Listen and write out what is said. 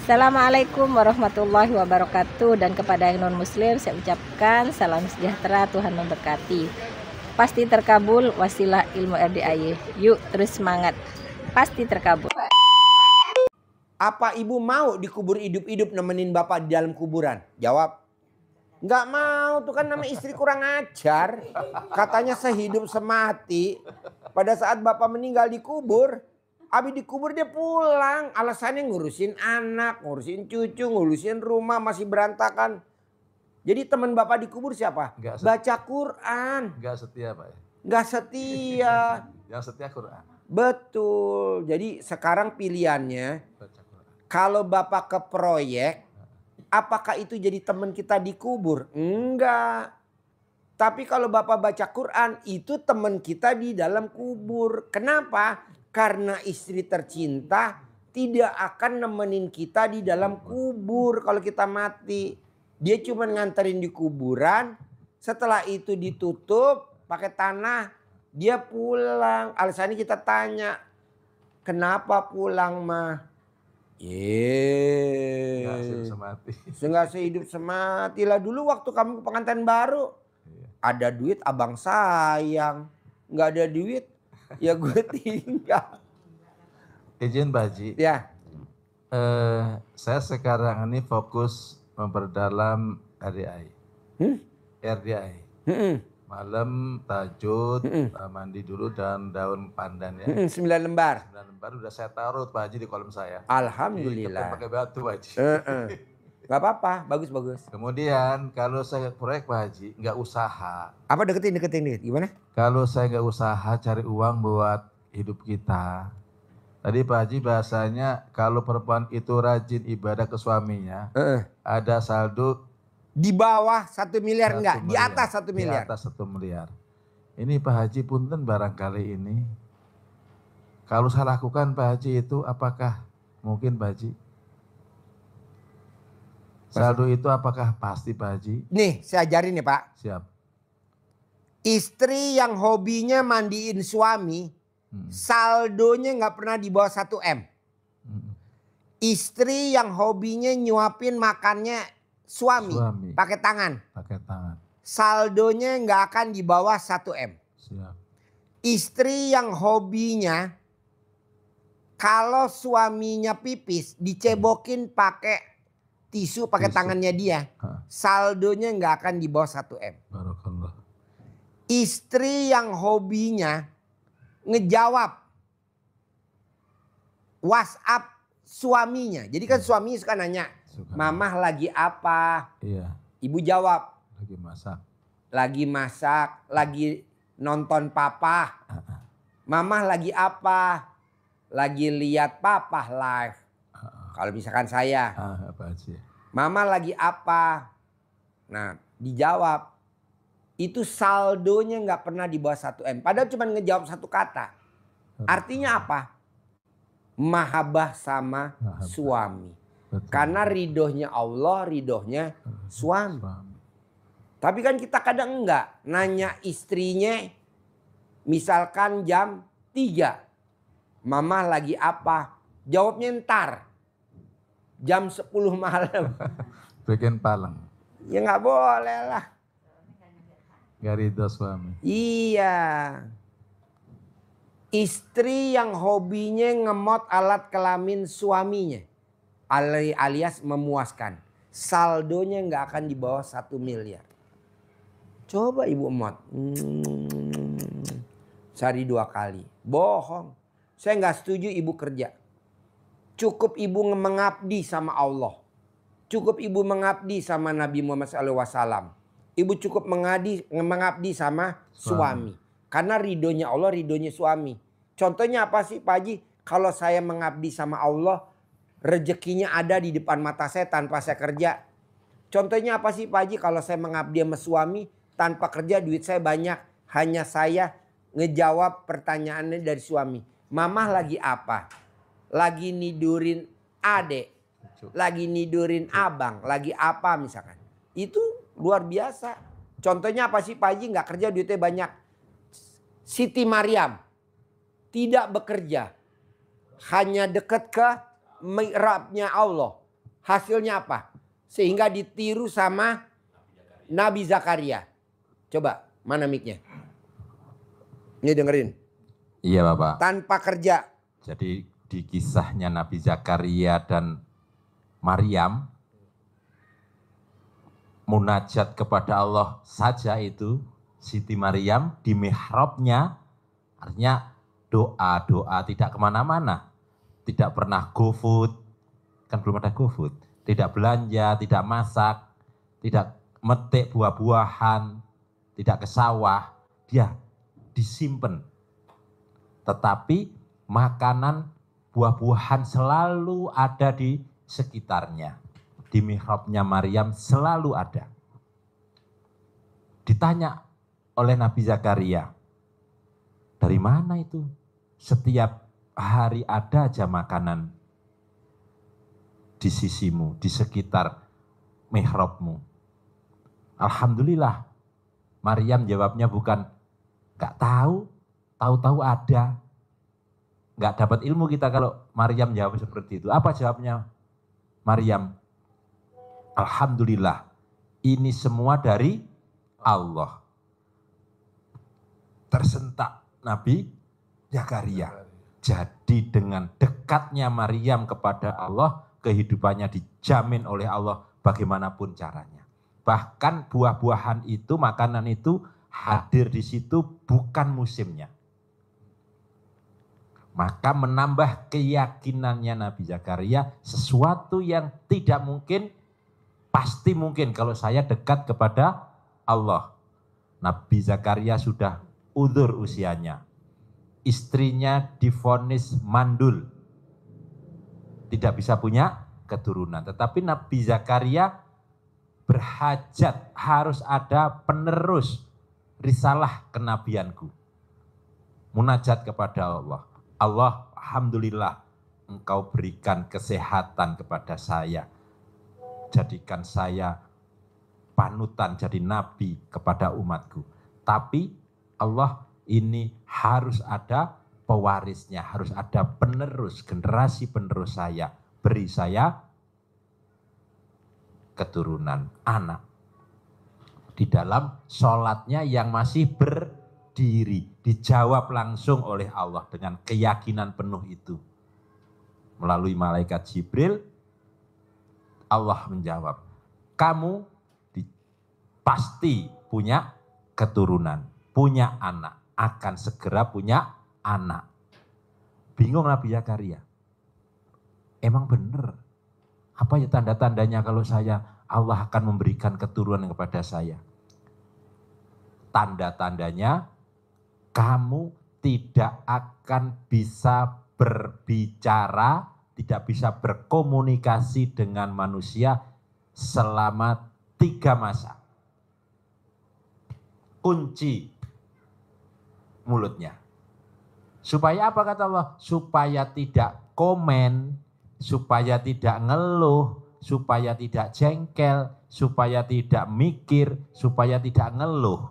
Assalamualaikum warahmatullahi wabarakatuh. Dan kepada yang non muslim saya ucapkan salam sejahtera, Tuhan memberkati. Pasti terkabul wasilah ilmu RDIY. Yuk terus semangat, pasti terkabul. Apa ibu mau dikubur hidup-hidup nemenin bapak di dalam kuburan? Jawab. Nggak mau, tuh kan nama istri kurang ajar. Katanya sehidup semati. Pada saat bapak meninggal dikubur, habis dikubur dia pulang. Alasannya ngurusin anak, ngurusin cucu, ngurusin rumah masih berantakan. Jadi teman bapak dikubur siapa? Baca Quran. Nggak setia Pak ya? Nggak setia. Yang setia Quran. Betul. Jadi sekarang pilihannya, Baca Quran. kalau bapak ke proyek, apakah itu jadi teman kita dikubur? Enggak. Tapi kalau bapak baca Quran, itu teman kita di dalam kubur. Kenapa? Karena istri tercinta tidak akan nemenin kita di dalam kubur kalau kita mati. Dia cuma nganterin di kuburan, setelah itu ditutup pakai tanah, dia pulang. Alasannya kita tanya, kenapa pulang mah? Nggak sehidup semati. Nggak sehidup semati lah. Dulu waktu kamu pengantin baru, ada duit abang sayang, nggak ada duit ya gue tinggal. Izin Pak Haji. Ya. Saya sekarang ini fokus memperdalam RDI. RDI. Malam tahajud, mandi dulu dan daun pandan ya. 9 lembar. 9 lembar udah saya taruh Pak Haji di kolam saya. Alhamdulillah. Pakai batu Pak Haji. Gak apa-apa, bagus-bagus. Kemudian kalau saya proyek Pak Haji nggak usaha. Apa deketin dikit. Gimana? Kalau saya nggak usaha cari uang buat hidup kita. Tadi Pak Haji bahasanya kalau perempuan itu rajin ibadah ke suaminya, ada saldo di bawah 1 miliar enggak, di miliar. atas 1 miliar. Di atas 1 miliar. Ini Pak Haji punten barangkali ini. Kalau saya lakukan Pak Haji itu apakah mungkin Pak Haji? Saldo itu apakah pasti Pak Haji? Nih saya ajarin nih Pak. Siap. Istri yang hobinya mandiin suami, saldonya nggak pernah di bawah 1 M. Istri yang hobinya nyuapin makannya suami. Pakai tangan. Pakai tangan. Saldonya nggak akan di bawah 1 M. Siap. Istri yang hobinya kalau suaminya pipis dicebokin pakai tisu pakai tangannya dia. Saldonya nggak akan di bawah 1 M. Barakallah. Istri yang hobinya ngejawab WhatsApp suaminya. Jadi kan suaminya suka nanya, Mamah lagi apa? Iya. Ibu jawab. Lagi masak. Lagi masak, lagi nonton papa. Mamah lagi apa? Lagi lihat papa live. Kalau misalkan saya. Pak Haji. Mama lagi apa? Nah dijawab. Itu saldonya nggak pernah di bawah 1 M. Padahal cuma ngejawab 1 kata. Artinya apa? Mahabbah sama suami. Betul. Karena ridhonya Allah, ridhonya suami. Tapi kan kita kadang enggak. Nanya istrinya misalkan jam 3. Mama lagi apa? Jawabnya ntar. Jam 10 malam. Bikin paleng. Ya nggak boleh lah. Gak ridho suami. Iya. Istri yang hobinya ngemot alat kelamin suaminya. Alias memuaskan. Saldonya nggak akan di bawah 1 miliar. Coba ibu emot. Sehari 2 kali. Bohong. Saya nggak setuju ibu kerja. Cukup ibu mengabdi sama Allah. Cukup ibu mengabdi sama Nabi Muhammad SAW. Ibu cukup mengabdi sama suami. Karena ridhonya Allah, ridhonya suami. Contohnya apa sih Pak Haji? Kalau saya mengabdi sama Allah, rezekinya ada di depan mata saya tanpa saya kerja. Contohnya apa sih Pak Haji? Kalau saya mengabdi sama suami, tanpa kerja duit saya banyak. Hanya saya ngejawab pertanyaannya dari suami. Mamah lagi apa? Lagi nidurin adek. Lagi nidurin abang. Lagi apa misalkan. Itu luar biasa. Contohnya apa sih Pak Haji? Nggak kerja duitnya banyak. Siti Maryam tidak bekerja. Hanya dekat ke mihrabnya Allah. Hasilnya apa? Sehingga ditiru sama Nabi Zakaria. Coba, mana mic-nya? Ini dengerin. Iya Bapak. Tanpa kerja. Jadi di kisahnya Nabi Zakaria dan Maryam, munajat kepada Allah saja itu, Siti Maryam di mihrabnya, artinya doa-doa tidak kemana-mana. Tidak pernah GoFood, kan belum ada GoFood. Tidak belanja, tidak masak, tidak metik buah-buahan, tidak ke sawah, dia disimpan. Tetapi makanan buah-buahan selalu ada di sekitarnya. Di mihrabnya Maryam selalu ada. Ditanya oleh Nabi Zakaria, dari mana itu? Setiap hari ada aja makanan di sisimu, di sekitar mihrabmu. Alhamdulillah, Maryam jawabnya bukan gak tahu, tahu-tahu ada. Gak dapat ilmu kita kalau Maryam jawab seperti itu. Apa jawabnya Maryam? Alhamdulillah, ini semua dari Allah. Tersentak Nabi Zakaria. Jadi dengan dekatnya Maryam kepada Allah, kehidupannya dijamin oleh Allah bagaimanapun caranya. Bahkan buah-buahan itu, makanan itu hadir di situ bukan musimnya. Maka menambah keyakinannya Nabi Zakaria, sesuatu yang tidak mungkin, pasti mungkin kalau saya dekat kepada Allah. Nabi Zakaria sudah udzur usianya. Istrinya divonis mandul. Tidak bisa punya keturunan. Tetapi Nabi Zakaria berhajat, harus ada penerus risalah kenabianku. Munajat kepada Allah. Allah, alhamdulillah, engkau berikan kesehatan kepada saya. Jadikan saya panutan jadi nabi kepada umatku. Tapi Allah, ini harus ada pewarisnya, harus ada penerus, generasi penerus saya. Beri saya keturunan, anak. Di dalam sholatnya yang masih berdiri, dijawab langsung oleh Allah dengan keyakinan penuh itu. Melalui malaikat Jibril, Allah menjawab, kamu pasti punya keturunan, punya anak, akan segera punya anak. Bingung Nabi Zakaria. Emang benar? Apa ya tanda-tandanya kalau Allah akan memberikan keturunan kepada saya? Tanda-tandanya kamu tidak akan bisa berbicara, tidak bisa berkomunikasi dengan manusia selama 3 masa. Kunci mulutnya. Supaya apa kata Allah? Supaya tidak komen, supaya tidak ngeluh, supaya tidak jengkel, supaya tidak mikir, supaya tidak ngeluh.